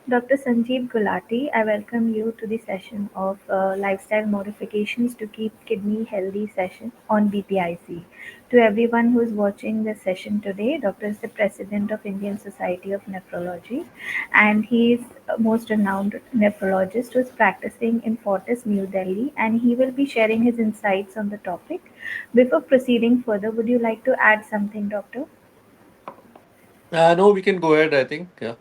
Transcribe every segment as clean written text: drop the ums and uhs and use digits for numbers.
Dr. Sanjeev Gulati, I welcome you to the session of Lifestyle Modifications to Keep Kidney Healthy session on BPIC. To everyone who is watching this session today, Dr. is the President of Indian Society of Nephrology, and he is a most renowned nephrologist who is practicing in Fortis, New Delhi, and he will be sharing his insights on the topic. Before proceeding further, would you like to add something, Doctor? No, we can go ahead, I think. Yeah.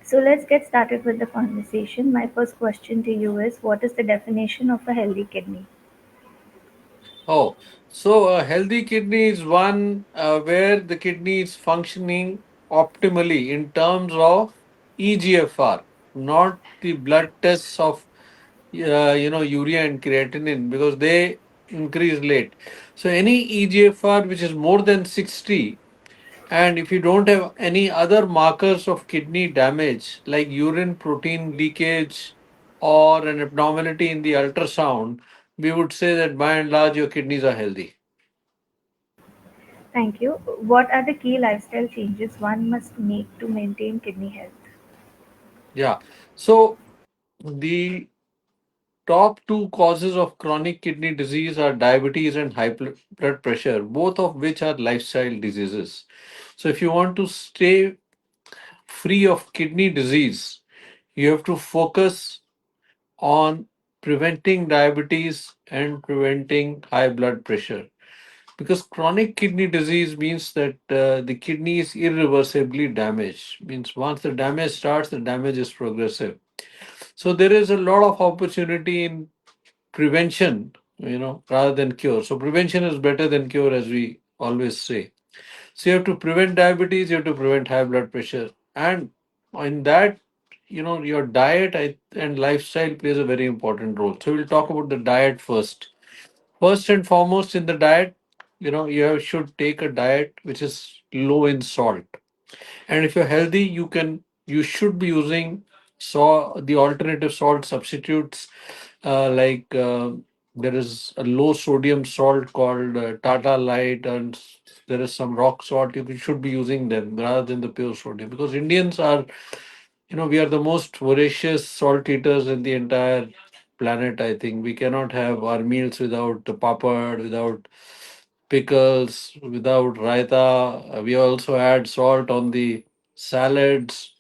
So let's get started with the conversation. My first question to you is, what is the definition of a healthy kidney? Oh, so a healthy kidney is one where the kidney is functioning optimally in terms of EGFR, not the blood tests of urea and creatinine because they increase late. So any EGFR which is more than 60. And if you don't have any other markers of kidney damage like urine protein leakage or an abnormality in the ultrasound, we would say that by and large your kidneys are healthy. Thank you. What are the key lifestyle changes one must make to maintain kidney health? Yeah. So the top two causes of chronic kidney disease are diabetes and high blood pressure, both of which are lifestyle diseases. So if you want to stay free of kidney disease, you have to focus on preventing diabetes and preventing high blood pressure. Because chronic kidney disease means that the kidney is irreversibly damaged. Means once the damage starts, the damage is progressive. So there is a lot of opportunity in prevention, rather than cure. So prevention is better than cure, as we always say. So you have to prevent diabetes, you have to prevent high blood pressure. And in that, your diet and lifestyle plays a very important role. So we'll talk about the diet first. First and foremost in the diet, should take a diet which is low in salt. And if you're healthy, you should be using the alternative salt substitutes like there is a low sodium salt called Tata Light, and there is some rock salt. You should be using them rather than the pure sodium because Indians are, we are the most voracious salt eaters in the entire planet. I think we cannot have our meals without the papad, without pickles, without raita. We also add salt on the salads.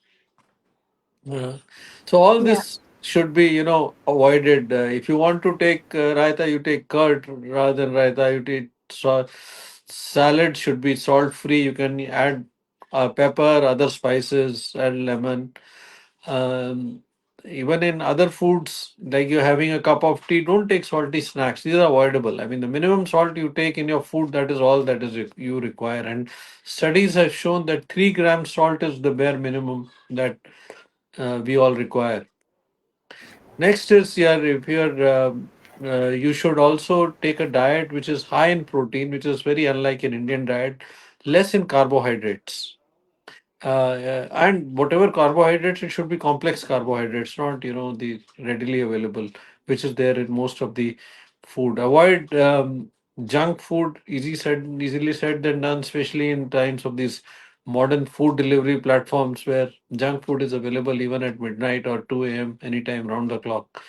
uh, so all Yeah, this should be, avoided. If you want to take raita, you take curd rather than raita. You take salad should be salt free. You can add pepper, other spices, and lemon. Um, Even in other foods, like you're having a cup of tea, don't take salty snacks. These are avoidable. I mean, the minimum salt you take in your food, that is all that is you require. And studies have shown that 3 grams salt is the bare minimum that we all require. Next is, yeah, if you should also take a diet which is high in protein, which is very unlike an Indian diet, less in carbohydrates. And whatever carbohydrates, it should be complex carbohydrates, not the readily available, which is there in most of the food. Avoid junk food. Easily said than done, especially in times of these modern food delivery platforms where junk food is available even at midnight or 2 a.m. anytime round the clock.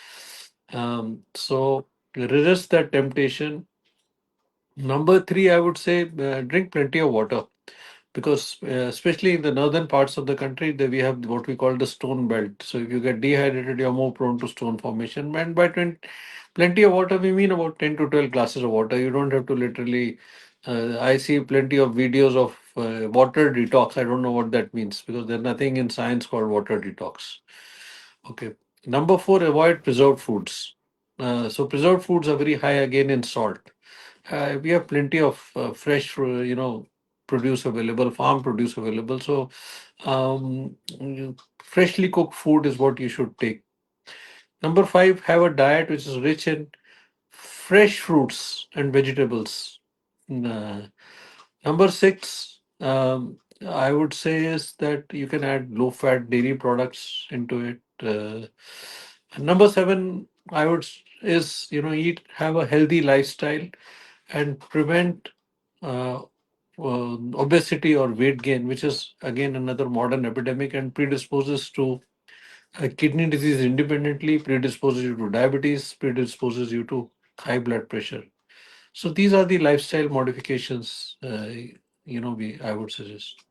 So resist that temptation. Number three, I would say, drink plenty of water because especially in the northern parts of the country, we have what we call the stone belt. So if you get dehydrated, you're more prone to stone formation. And by 20, plenty of water, we mean about 10 to 12 glasses of water. You don't have to literally. I see plenty of videos of water detox. I don't know what that means because there's nothing in science called water detox. Okay. Number four, avoid preserved foods. So preserved foods are very high again in salt. We have plenty of fresh, produce available, farm produce available. So, freshly cooked food is what you should take. Number five, have a diet which is rich in fresh fruits and vegetables. Uh, Number six, I would say is that you can add low-fat dairy products into it. Number seven, is eat have a healthy lifestyle and prevent uh, obesity or weight gain, which is again another modern epidemic and predisposes to Kidney disease independently predisposes you to diabetes, predisposes you to high blood pressure. So these are the lifestyle modifications, we I would suggest.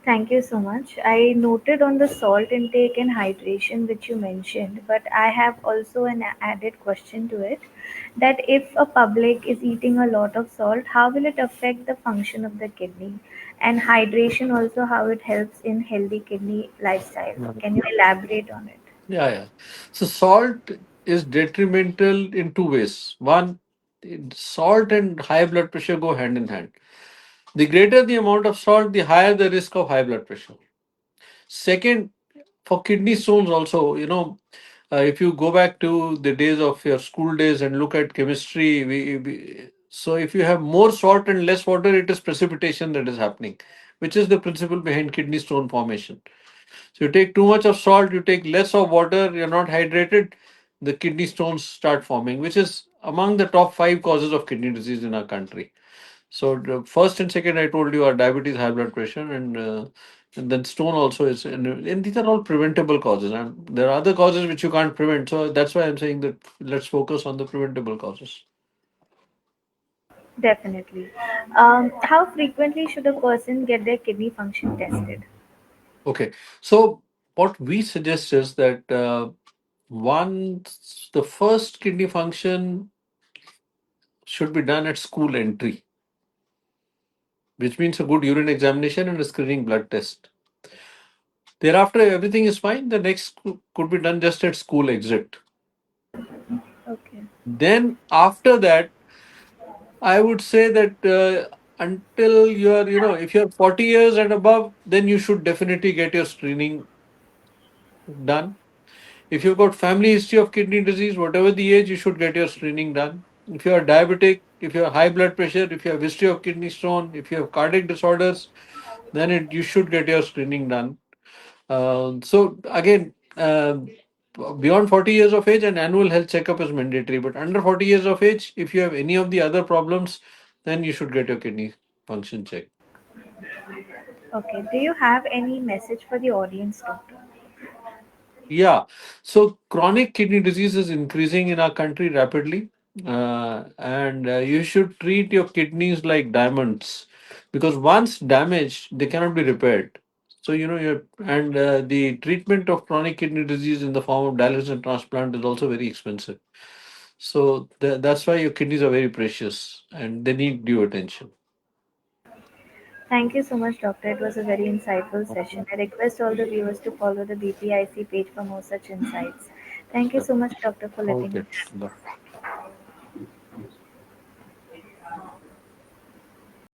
Thank you so much. I noted on the salt intake and hydration which you mentioned, but I have also an added question to it, that if a public is eating a lot of salt, how will it affect the function of the kidney? And hydration also, how it helps in healthy kidney lifestyle. Can you elaborate on it? Yeah, yeah. So salt is detrimental in two ways. One, salt and high blood pressure go hand in hand. The greater the amount of salt, the higher the risk of high blood pressure. Second, for kidney stones also, if you go back to the days of your school days and look at chemistry, so if you have more salt and less water, it is precipitation that is happening, which is the principle behind kidney stone formation. So you take too much of salt, you take less of water, you're not hydrated, the kidney stones start forming, which is among the top five causes of kidney disease in our country. So the first and second I told you are diabetes, high blood pressure, and then stone also is, and these are all preventable causes. And there are other causes which you can't prevent. So that's why I'm saying that let's focus on the preventable causes. Definitely. How frequently should a person get their kidney function tested? Okay, so what we suggest is that once the first kidney function should be done at school entry, which means a good urine examination and a screening blood test. Thereafter, everything is fine. The next could be done just at school exit. Okay. Then, after that, I would say that until you're, if you're 40 years and above, then you should definitely get your screening done. If you've got family history of kidney disease, whatever the age, you should get your screening done. If you are diabetic, if you have high blood pressure, if you have history of kidney stone, if you have cardiac disorders, then you should get your screening done. So again, beyond 40 years of age, an annual health checkup is mandatory. But under 40 years of age, if you have any of the other problems, then you should get your kidney function checked. Okay. Do you have any message for the audience, doctor? Yeah. So chronic kidney disease is increasing in our country rapidly. And you should treat your kidneys like diamonds, because once damaged, they cannot be repaired. So, the treatment of chronic kidney disease in the form of dialysis and transplant is also very expensive. So that's why your kidneys are very precious and they need due attention. Thank you so much, doctor. It was a very insightful session. I request all the viewers to follow the BPIC page for more such insights. Thank you Sure. so much, doctor, for letting me Okay. share. Bye.